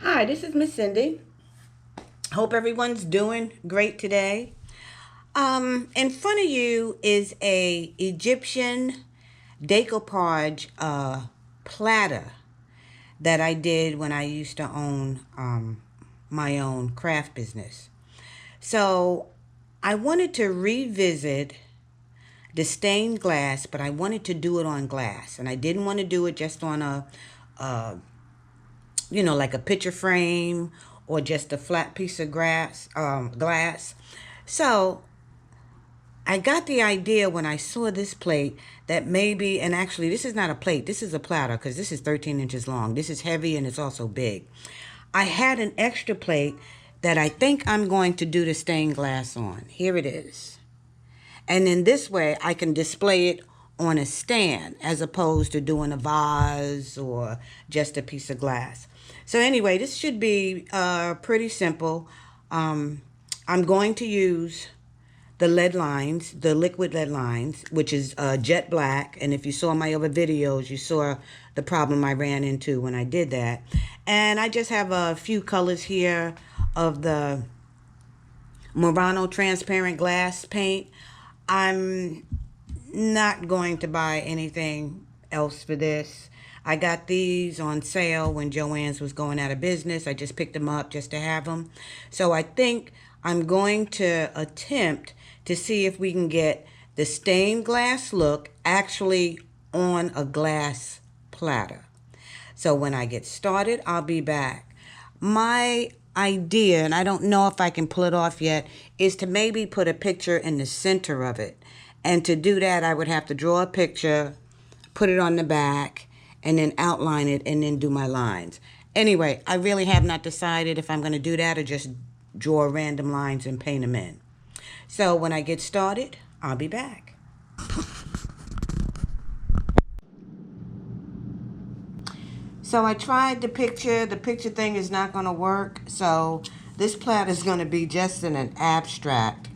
Hi, this is Miss Cindy. Hope everyone's doing great today. In front of you is a Egyptian decoupage platter that I did when I used to own my own craft business. So I wanted to revisit the stained glass, but I wanted to do it on glass, and I didn't want to do it just on a like a picture frame or just a flat piece of glass. So I got the idea when I saw this plate that maybe, and actually, this is not a plate, this is a platter because this is 13 inches long. This is heavy and it's also big. I had an extra plate that I think I'm going to do the stained glass on. Here it is. And in this way, I can display it on a stand as opposed to doing a vase or just a piece of glass. So anyway, this should be pretty simple. Um, I'm going to use the lead lines, the liquid lead lines, which is jet black. And if you saw my other videos, you saw the problem I ran into when I did that. And I just have a few colors here of the Murano transparent glass paint. I'm not going to buy anything else for this. I got these on sale when Joann's was going out of business. I just picked them up just to have them. So I think I'm going to attempt to see if we can get the stained glass look actually on a glass platter. So when I get started, I'll be back. My idea, and I don't know if I can pull it off yet, is to maybe put a picture in the center of it. And to do that, I would have to draw a picture, put it on the back, and then outline it and then do my lines. Anyway, I really have not decided if I'm going to do that or just draw random lines and paint them in. So when I get started, I'll be back. So I tried the picture thing is not going to work. So this platter is going to be just in an abstract.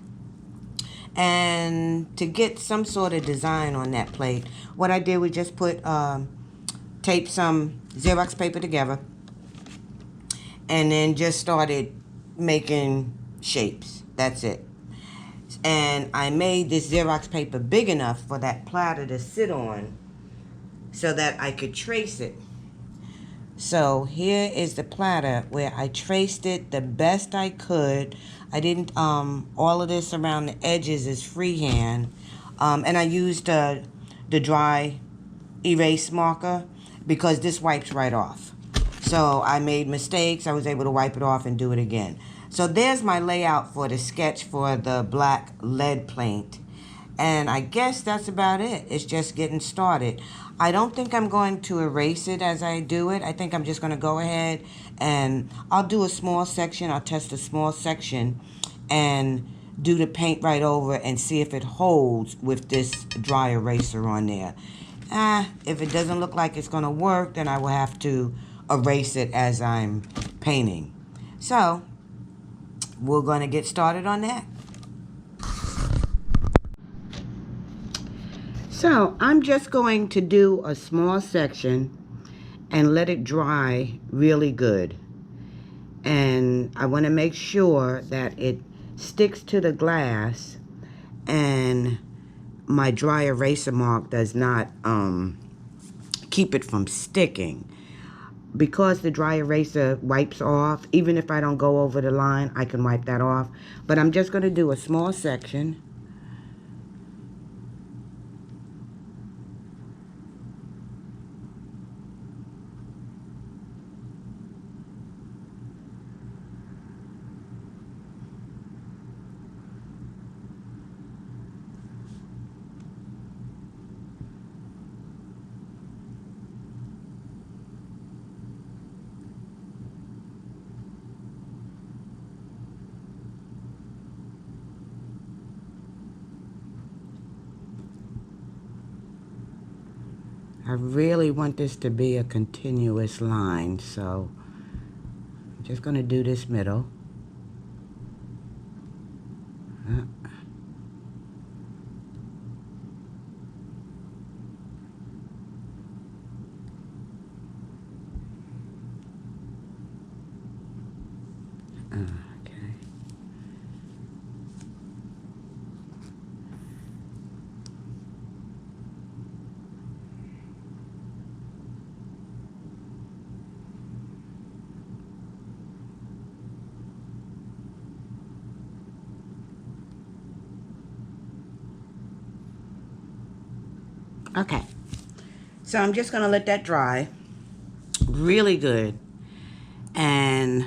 And to get some sort of design on that plate, what I did was just tape some Xerox paper together and then just started making shapes. That's it. And I made this Xerox paper big enough for that platter to sit on so that I could trace it. So here is the platter where I traced it the best I could. I didn't, all of this around the edges is freehand. And I used the dry erase marker because this wipes right off. So I made mistakes. I was able to wipe it off and do it again. So there's my layout for the sketch for the black lead paint. And I guess that's about it. It's just getting started. I don't think I'm going to erase it as I do it. I think I'm just going to go ahead and I'll do a small section. I'll test a small section and do the paint right over and see if it holds with this dry eraser on there. If it doesn't look like it's going to work, then I will have to erase it as I'm painting. So we're going to get started on that. So I'm just going to do a small section and let it dry really good. And I want to make sure that it sticks to the glass and my dry eraser mark does not keep it from sticking. Because the dry eraser wipes off, even if I don't go over the line, I can wipe that off. But I'm just going to do a small section. I really want this to be a continuous line, so I'm just going to do this middle. Okay, so I'm just going to let that dry really good and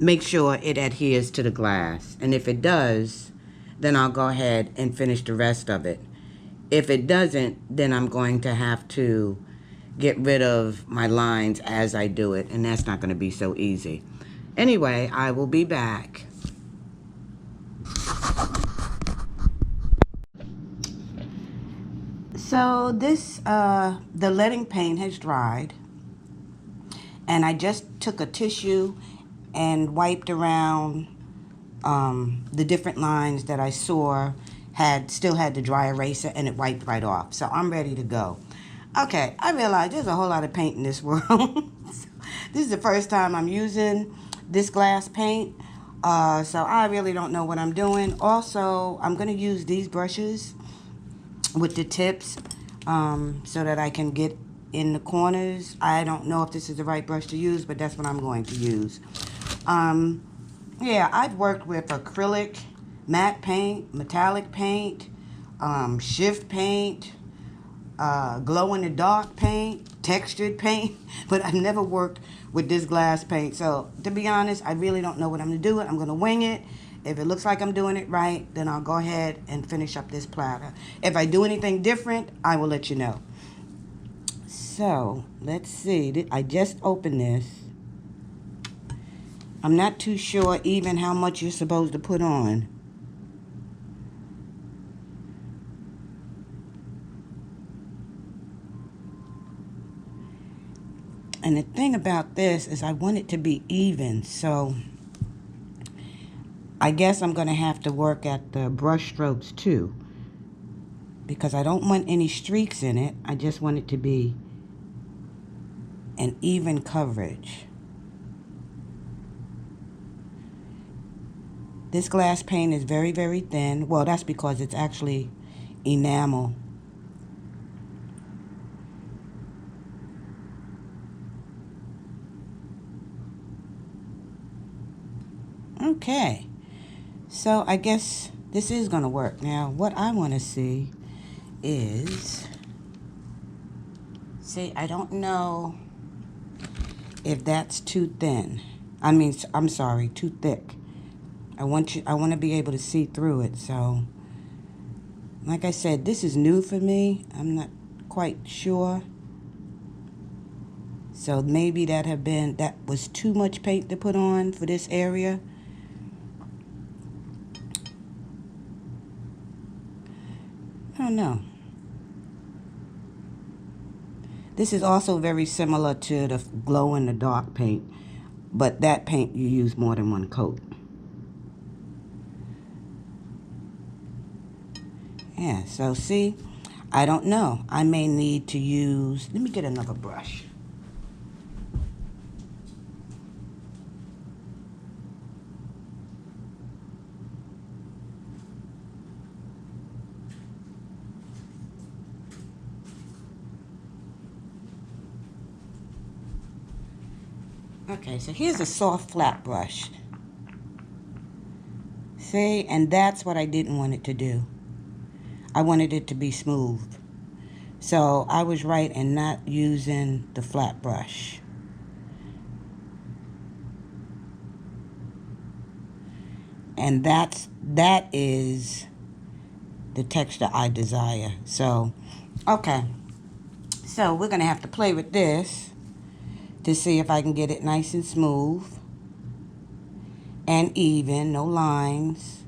make sure it adheres to the glass. And if it does, then I'll go ahead and finish the rest of it. If it doesn't, then I'm going to have to get rid of my lines as I do it, and that's not going to be so easy. Anyway, I will be back. So this, the leading paint has dried, and I just took a tissue and wiped around the different lines that I saw still had the dry eraser, and it wiped right off. So I'm ready to go. Okay, I realize there's a whole lot of paint in this world. This is the first time I'm using this glass paint, so I really don't know what I'm doing. Also, I'm going to use these brushes with the tips so that I can get in the corners. I don't know if this is the right brush to use, but that's what I'm going to use. Yeah, I've worked with acrylic, matte paint, metallic paint, shift paint, glow-in-the-dark paint, textured paint, but I've never worked with this glass paint. So, to be honest, I really don't know what I'm going to do. I'm going to wing it. If it looks like I'm doing it right, then I'll go ahead and finish up this platter. If I do anything different, I will let you know. So, let's see. I just opened this. I'm not too sure even how much you're supposed to put on. And the thing about this is I want it to be even, so I guess I'm going to have to work at the brush strokes too, because I don't want any streaks in it. I just want it to be an even coverage. This glass paint is very, very thin. Well, that's because it's actually enamel. Okay, so I guess this is going to work. Now, what I want to see is, I don't know if that's too thin. I'm sorry, too thick. I want to be able to see through it. So, like I said, this is new for me. I'm not quite sure. So maybe that was too much paint to put on for this area. I don't know. This is also very similar to the glow-in-the-dark paint, but that paint you use more than one coat. Yeah, so see, I don't know. I may need to use, let me get another brush. Okay, so here's a soft flat brush. See, and that's what I didn't want it to do. I wanted it to be smooth. So I was right in not using the flat brush. And that is the texture I desire. So, okay. So we're going to have to play with this to see if I can get it nice and smooth and even, no lines.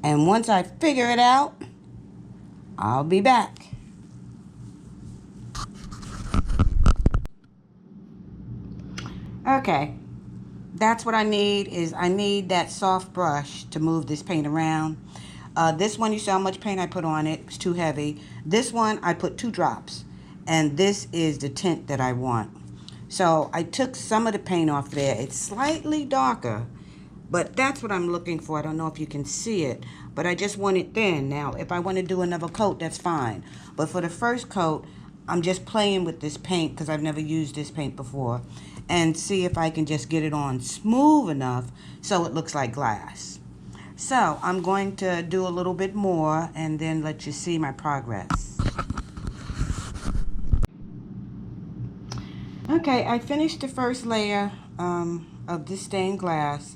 And once I figure it out, I'll be back. Okay, that's what I need. I need that soft brush to move this paint around. This one, you see how much paint I put on it. It's too heavy. This one, I put 2 drops. And this is the tint that I want. So I took some of the paint off there. It's slightly darker, but that's what I'm looking for. I don't know if you can see it, but I just want it thin. Now, if I want to do another coat, that's fine. But for the first coat, I'm just playing with this paint because I've never used this paint before, and see if I can just get it on smooth enough so it looks like glass. So I'm going to do a little bit more and then let you see my progress. Okay, I finished the first layer of this stained glass.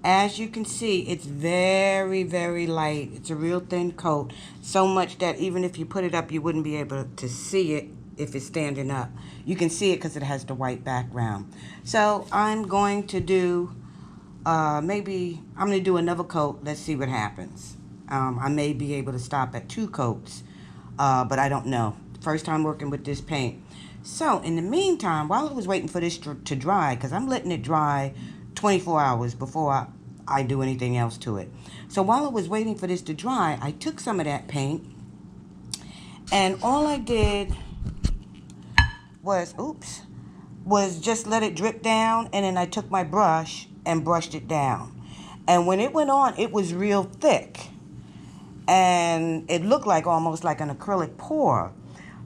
As you can see, it's very, very light. It's a real thin coat, so much that even if you put it up, you wouldn't be able to see it if it's standing up. You can see it because it has the white background. So I'm going to do, I'm going to do another coat. Let's see what happens. I may be able to stop at 2 coats, but I don't know. First time working with this paint. So in the meantime, while I was waiting for this to dry, because I'm letting it dry 24 hours before I do anything else to it. So while I was waiting for this to dry, I took some of that paint, and all I did was, was just let it drip down, and then I took my brush and brushed it down. And when it went on, it was real thick, and it looked like almost like an acrylic pour.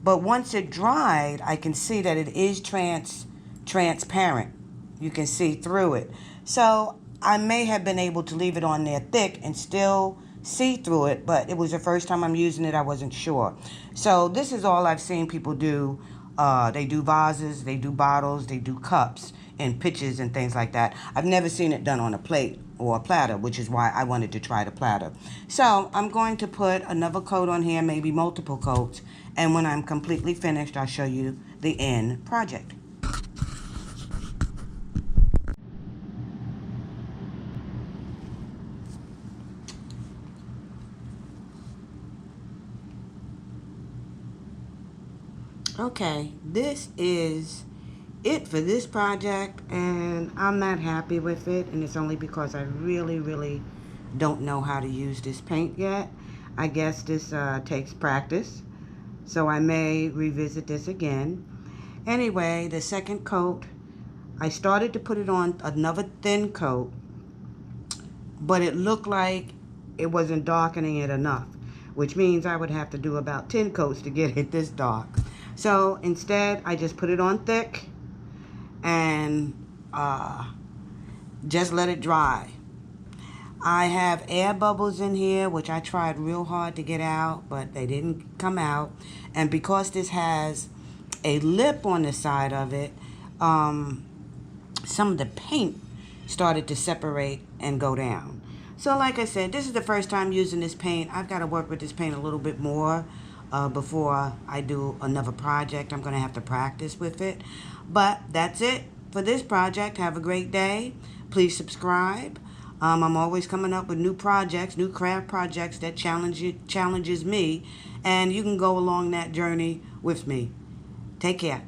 But once it dried, I can see that it is transparent. You can see through it. So I may have been able to leave it on there thick and still see through it, but it was the first time I'm using it. I wasn't sure. So this is all I've seen people do. They do vases, they do bottles, they do cups and pitchers and things like that. I've never seen it done on a plate or a platter, which is why I wanted to try the platter. So I'm going to put another coat on here, maybe multiple coats, and when I'm completely finished, I'll show you the end project. Okay, this is it for this project, and I'm not happy with it, and it's only because I really don't know how to use this paint yet. I guess this takes practice, so I may revisit this again. Anyway, the second coat, I started to put it on another thin coat, but it looked like it wasn't darkening it enough, which means I would have to do about 10 coats to get it this dark. So instead, I just put it on thick and just let it dry. I have air bubbles in here, which I tried real hard to get out, but they didn't come out. And because this has a lip on the side of it, some of the paint started to separate and go down. So like I said, this is the first time using this paint. I've got to work with this paint a little bit more before I do another project. I'm going to have to practice with it. But that's it for this project. Have a great day. Please subscribe. I'm always coming up with new projects, new craft projects that challenges me. And you can go along that journey with me. Take care.